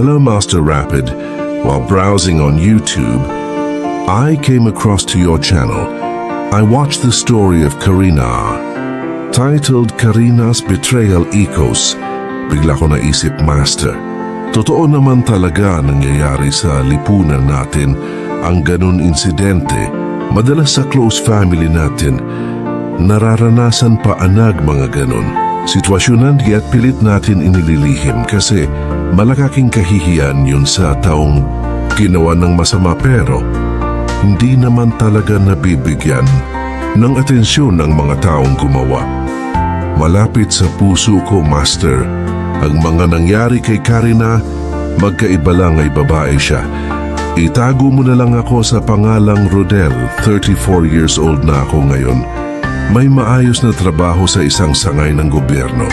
Hello, Master Rapid. While browsing on YouTube, I came across to your channel. I watched the story of Karina. Titled Karina's Betrayal Echoes. Bigla ko naisip, Master. Totoo naman talaga nangyayari sa lipunan natin ang ganun insidente. Madalas sa close family natin, nararanasan pa anag mga ganun. Sitwasyonan diya't pilit natin inililihim kasi malakaking kahihiyan yun sa taong ginawa ng masama pero hindi naman talaga nabibigyan ng atensyon ng mga taong gumawa. Malapit sa puso ko, Master, ang mga nangyari kay Karina, magkaiba lang ay babae siya. Itago mo na lang ako sa pangalang Rodel, 34 years old na ako ngayon. May maayos na trabaho sa isang sangay ng gobyerno.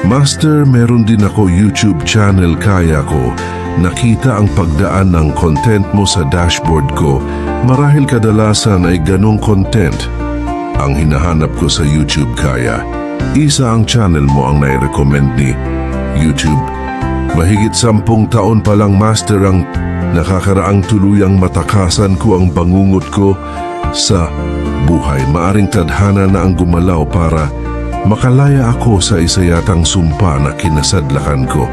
Master, meron din ako YouTube channel kaya ko. Nakita ang pagdaan ng content mo sa dashboard ko. Marahil kadalasan ay ganong content ang hinahanap ko sa YouTube kaya. Isa ang channel mo ang nai-recommend ni YouTube. Mahigit 10 taon pa lang, Master, ang nakakaraang tuluyang matakasan ko ang bangungot ko sa buhay. Maaring tadhana na ang gumalaw para makalaya ako sa isa yatang sumpa na kinasadlakan ko.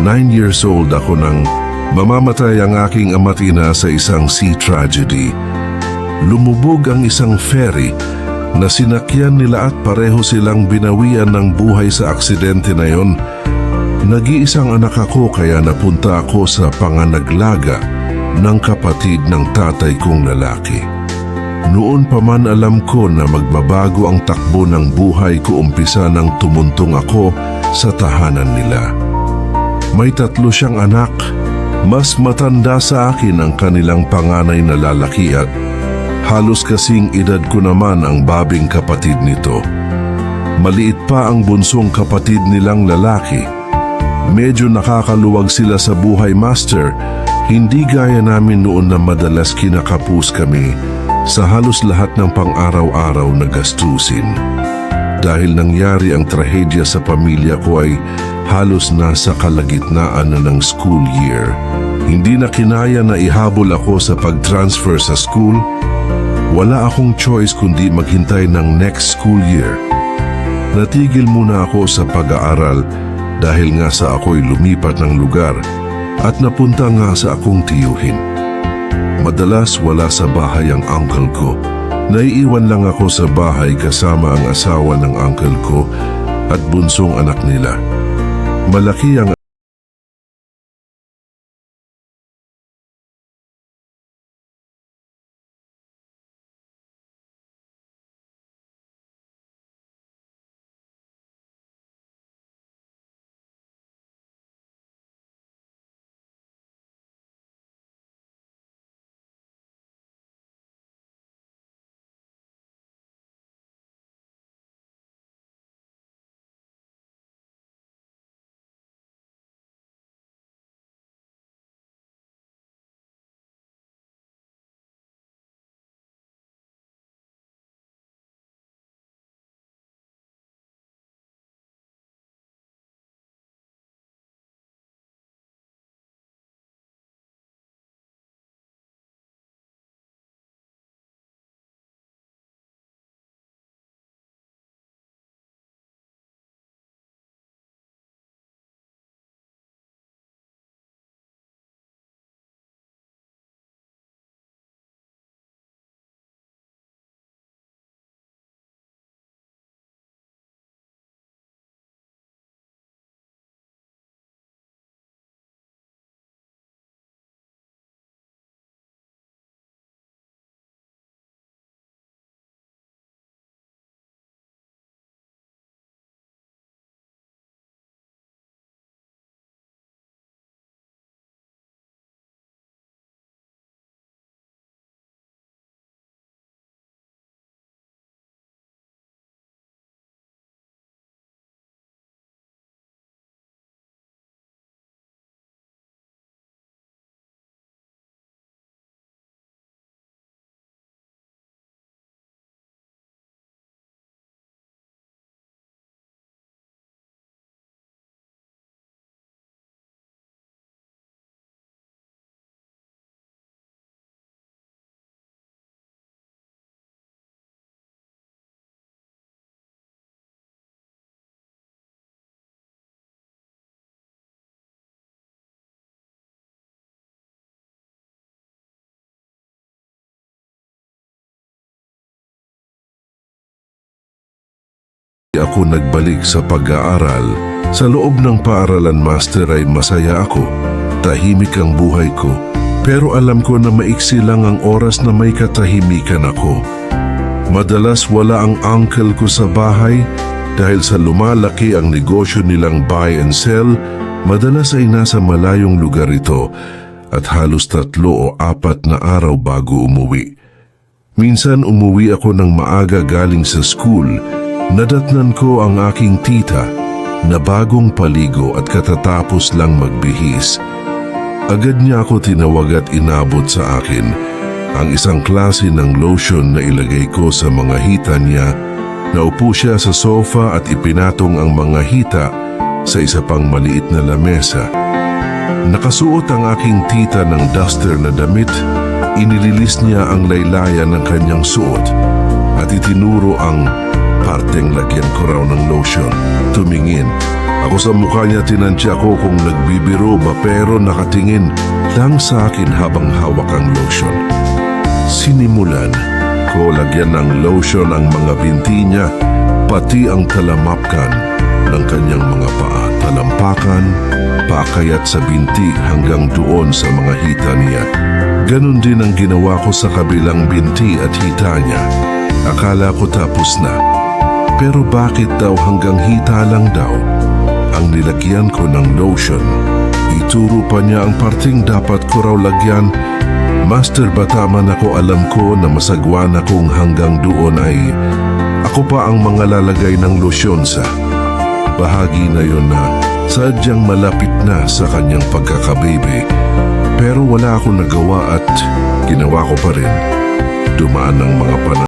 9 years old ako nang mamamatay ang aking ama't ina sa isang sea tragedy. Lumubog ang isang ferry na sinakyan nila at pareho silang binawian ng buhay sa aksidente na yon. Nag-iisang anak ako kaya napunta ako sa panganaglaga ng kapatid ng tatay kong lalaki. Noon pa man alam ko na magbabago ang takbo ng buhay ko, umpisa nang tumuntong ako sa tahanan nila. May 3 siyang anak. Mas matanda sa akin ang kanilang panganay na lalaki at halos kasing edad ko naman ang babing kapatid nito. Maliit pa ang bunsong kapatid nilang lalaki. Medyo nakakaluwag sila sa buhay, Master. Hindi gaya namin noon na madalas kinakapos kami sa halos lahat ng pang-araw-araw na gastusin. Dahil nangyari ang trahedya sa pamilya ko ay halos nasa kalagitnaan na ng school year. Hindi na kinaya na ihabol ako sa pag-transfer sa school. Wala akong choice kundi maghintay ng next school year. Natigil muna ako sa pag-aaral dahil nga sa ako'y lumipat ng lugar at napunta nga sa akong tiyuhin. Madalas wala sa bahay ang uncle ko. Naiiwan lang ako sa bahay kasama ang asawa ng uncle ko at bunsong anak nila. Malaki ang ako nagbalik sa pag-aaral. Sa loob ng paaralan, Master, ay masaya ako. Tahimik ang buhay ko. Pero alam ko na maiksi lang ang oras na may katahimikan ako. Madalas wala ang uncle ko sa bahay dahil sa lumalaki ang negosyo nilang buy and sell. Madalas ay nasa malayong lugar ito at halos 3 o 4 na araw bago umuwi. Minsan umuwi ako ng maaga galing sa school. Nadatnan ko ang aking tita na bagong paligo at katatapos lang magbihis. Agad niya ako tinawag at inabot sa akin ang isang klase ng lotion na ilagay ko sa mga hita niya. Naupo siya sa sofa at ipinatong ang mga hita sa isa pang maliit na lamesa. Nakasuot ang aking tita ng duster na damit. Inililis niya ang laylayan ng kanyang suot at itinuro ang parteng lagyan ko raw ng lotion. Tumingin. Ako sa mukha niya, tinansya ko kung nagbibiro ba, pero nakatingin lang sa akin habang hawak ang lotion. Sinimulan ko lagyan ng lotion ang mga binti niya, pati ang talamapkan ng kanyang mga paa, talampakan, paakayat sa binti hanggang doon sa mga hita niya. Ganon din ang ginawa ko sa kabilang binti at hita niya. Akala ko tapos na. Pero bakit daw hanggang hita lang daw ang nilagyan ko ng lotion? Ituro pa niya ang parteng dapat ko raw lagyan. Master, bataman ako, alam ko na masagwan akong hanggang doon ay ako pa ang mga lalagay ng lotion sa bahagi na yon na sadyang malapit na sa kanyang pagkakababy. Pero wala akong nagawa at ginawa ko pa rin. Dumaan ang mga panahon.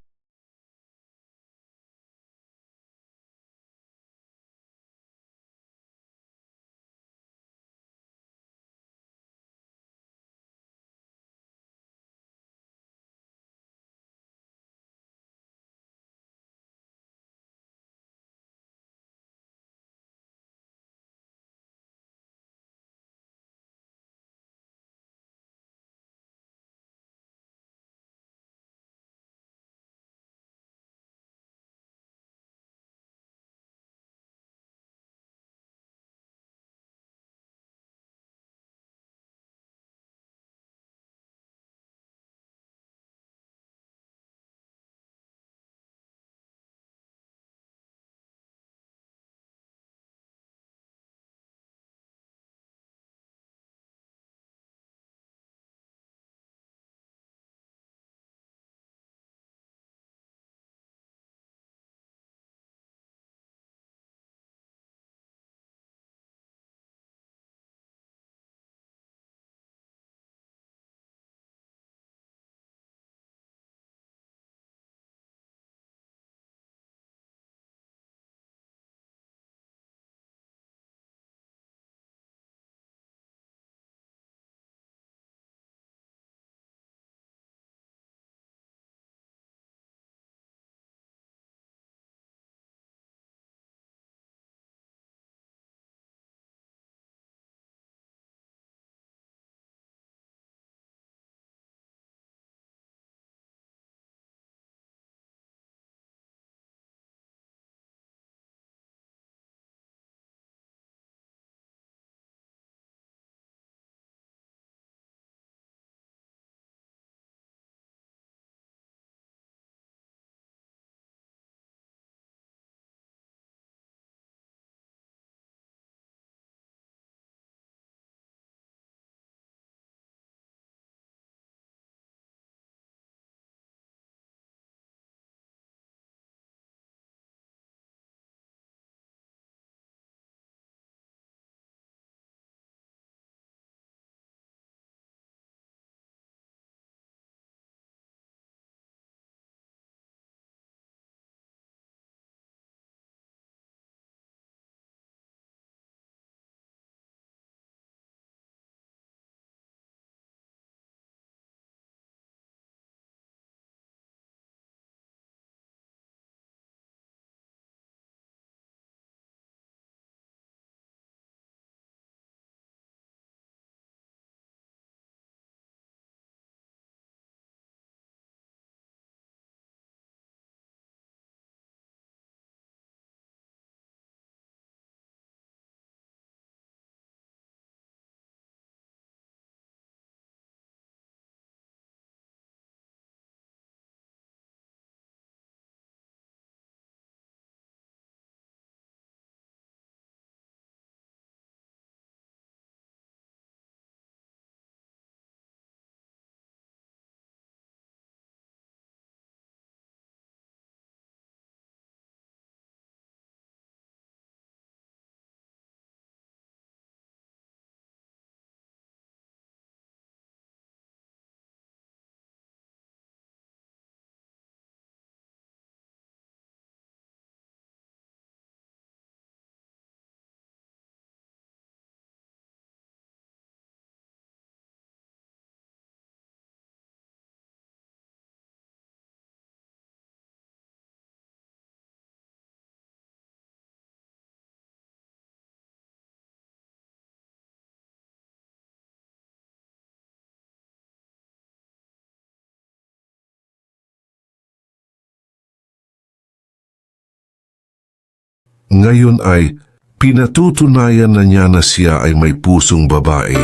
Ngayon ay pinatutunayan na niya na siya ay may pusong babae.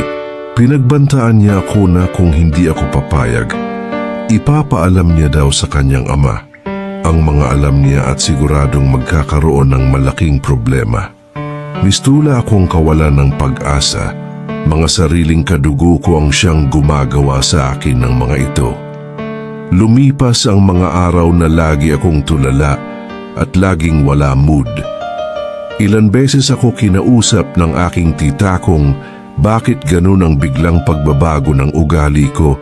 Pinagbantaan niya ako na kung hindi ako papayag, ipapaalam niya daw sa kanyang ama ang mga alam niya at siguradong magkakaroon ng malaking problema. Mistula akong kawalan ng pag-asa. Mga sariling kadugo ko ang siyang gumagawa sa akin ng mga ito. Lumipas ang mga araw na lagi akong tulala at laging wala mood. Ilan beses ako kinausap ng aking tita kung bakit ganun ang biglang pagbabago ng ugali ko.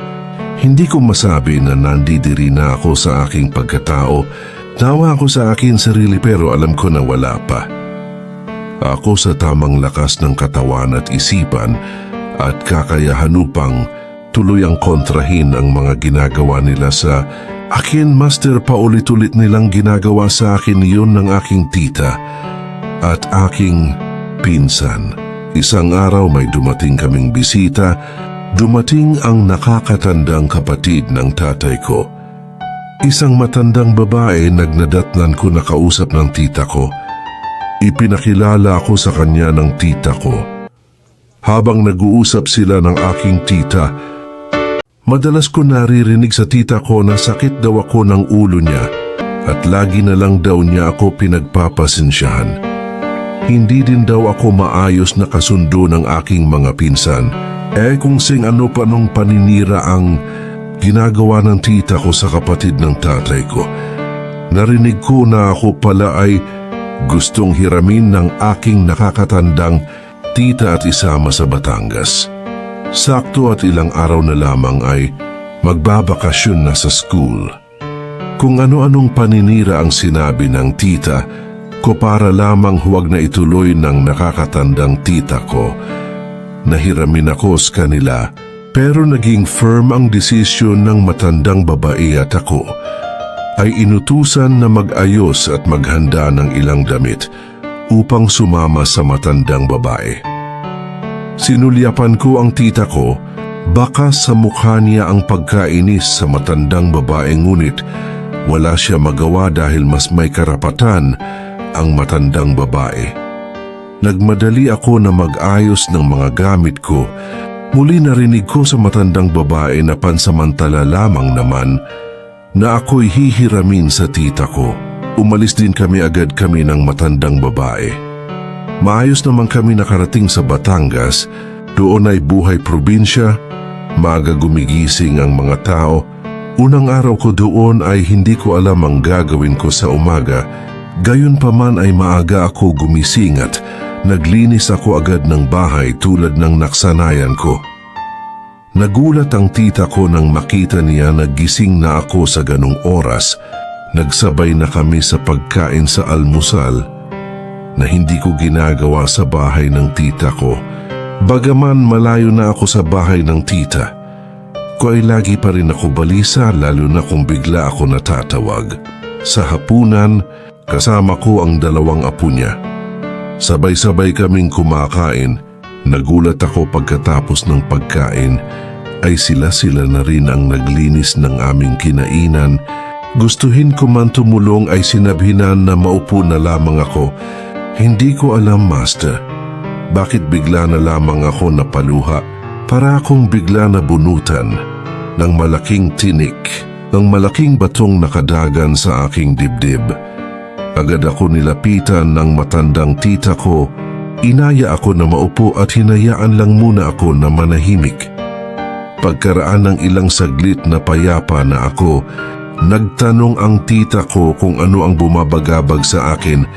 Hindi ko masabi na nandidiri na ako sa aking pagkatao. Nawa ako sa akin sarili pero alam ko na wala pa. Ako sa tamang lakas ng katawan at isipan at kakayahan upang tuluyang kontrahin ang mga ginagawa nila sa akin. Master, paulit-ulit nilang ginagawa sa akin yun ng aking tita at aking pinsan. Isang araw may dumating kaming bisita. Dumating ang nakakatandang kapatid ng tatay ko. Isang matandang babae nagnadatnan ko na kausap ng tita ko. Ipinakilala ako sa kanya ng tita ko. Habang nag-uusap sila ng aking tita, madalas ko naririnig sa tita ko na sakit daw ako ng ulo niya at lagi na lang daw niya ako pinagpapasensyahan. Hindi din daw ako maayos na kasundo ng aking mga pinsan. Kung sing ano pa nung paninira ang ginagawa ng tita ko sa kapatid ng tatay ko. Narinig ko na ako pala ay gustong hiramin ng aking nakakatandang tita at isama sa Batangas. Sakto at ilang araw na lamang ay magbabakasyon na sa school. Kung ano-anong paninira ang sinabi ng tita ko para lamang huwag na ituloy ng nakakatandang tita ko. Nahiramin ako sa kanila pero naging firm ang desisyon ng matandang babae at ako ay inutusan na mag-ayos at maghanda ng ilang damit upang sumama sa matandang babae. Sinulyapan ko ang tita ko, baka sa mukha niya ang pagkainis sa matandang babae ngunit wala siya magawa dahil mas may karapatan ang matandang babae. Nagmadali ako na mag-ayos ng mga gamit ko. Muli narinig ko sa matandang babae na pansamantala lamang naman na ako'y hihiramin sa tita ko. Umalis din agad kami ng matandang babae. Maayos naman kami nakarating sa Batangas. Doon ay buhay probinsya. Maaga gumigising ang mga tao. Unang araw ko doon ay hindi ko alam ang gagawin ko sa umaga. Gayunpaman ay maaga ako gumising at naglinis ako agad ng bahay tulad ng naksanayan ko. Nagulat ang tita ko nang makita niya na gising na ako sa ganung oras. Nagsabay na kami sa pagkain sa almusal na hindi ko ginagawa sa bahay ng tita ko. Bagaman malayo na ako sa bahay ng tita ko ay lagi pa rin ako balisa lalo na kung bigla ako natatawag. Sa hapunan, kasama ko ang dalawang apo niya. Sabay-sabay kaming kumakain. Nagulat ako pagkatapos ng pagkain ay sila-sila na rin ang naglinis ng aming kinainan. Gustuhin ko man tumulong ay sinabhinan na maupo na lamang ako. Hindi ko alam, Master, bakit bigla na lamang ako napaluha para akong bigla na bunutan ng malaking tinik, ng malaking batong nakadagan sa aking dibdib. Agad ako nilapitan ng matandang tita ko. Inaya ako na maupo at hinayaan lang muna ako na manahimik. Pagkaraan ng ilang saglit na payapa na ako, nagtanong ang tita ko kung ano ang bumabagabag sa akin.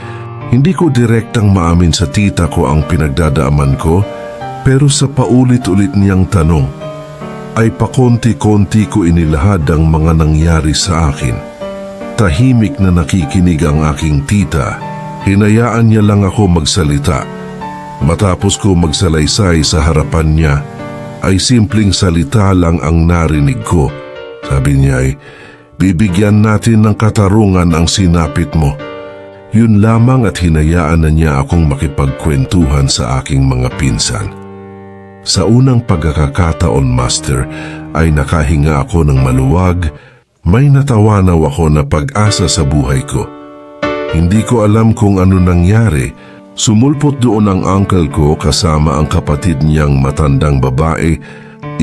Hindi ko direktang maamin sa tita ko ang pinagdadaaman ko, pero sa paulit-ulit niyang tanong, ay pakonti-konti ko inilahad ang mga nangyari sa akin. Tahimik na nakikinig ang aking tita. Hinayaan niya lang ako magsalita. Matapos ko magsalaysay sa harapan niya, ay simpleng salita lang ang narinig ko. Sabi niya ay, bibigyan natin ng katarungan ang sinapit mo. Yun lamang at hinayaan na niya akong makipagkwentuhan sa aking mga pinsan. Sa unang pagkakataon, Master, ay nakahinga ako ng maluwag. May natawanaw ako na pag-asa sa buhay ko. Hindi ko alam kung ano nangyari. Sumulpot doon ang uncle ko kasama ang kapatid niyang matandang babae.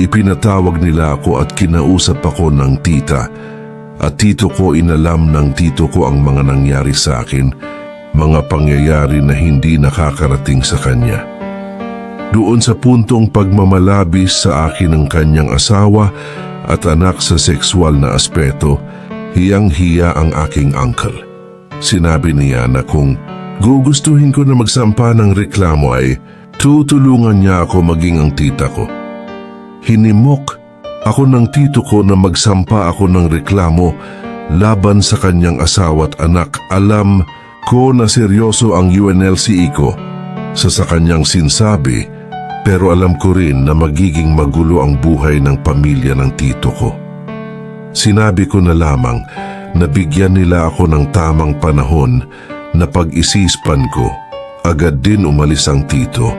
Ipinatawag nila ako at kinausap ako ng tita. At tito ko, inalam ng tito ko ang mga nangyari sa akin, mga pangyayari na hindi nakakarating sa kanya. Doon sa puntong pagmamalabis sa akin ng kanyang asawa at anak sa sexual na aspeto, hiyang-hiya ang aking uncle. Sinabi niya na kung gugustuhin ko na magsampa ng reklamo ay tutulungan niya ako maging ang tita ko. Hinimok ako ng tito ko na magsampa ako ng reklamo laban sa kanyang asawa at anak. Alam ko na seryoso ang UNLCE ko sa kanyang sinsabi, pero alam ko rin na magiging magulo ang buhay ng pamilya ng tito ko. Sinabi ko na lamang na bigyan nila ako ng tamang panahon na pag-isispan ko. Agad din umalis ang tito.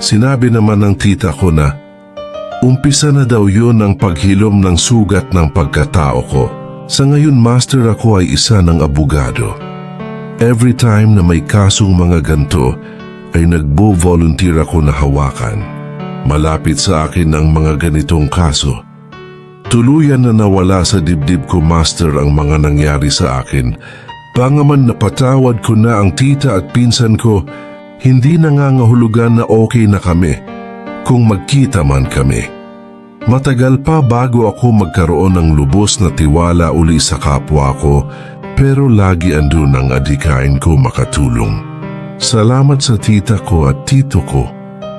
Sinabi naman ng tita ko na umpisa na daw yun ang paghilom ng sugat ng pagkatao ko. Sa ngayon, master, ako ay isa ng abogado. Every time na may kasong mga ganto, ay nagbo-volunteer ako na hawakan. Malapit sa akin ang mga ganitong kaso. Tuluyan na nawala sa dibdib ko, master, ang mga nangyari sa akin. Pangaman napatawad ko na ang tita at pinsan ko, hindi nangangahulugan na okay na kami kung magkita man kami. Matagal pa bago ako magkaroon ng lubos na tiwala uli sa kapwa ko, pero lagi andun ang adhikain ko makatulong. Salamat sa tita ko at tito ko.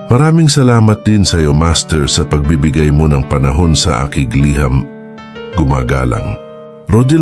Maraming salamat din sa iyo, master, sa pagbibigay mo ng panahon sa aking liham. Gumagalang. Rodel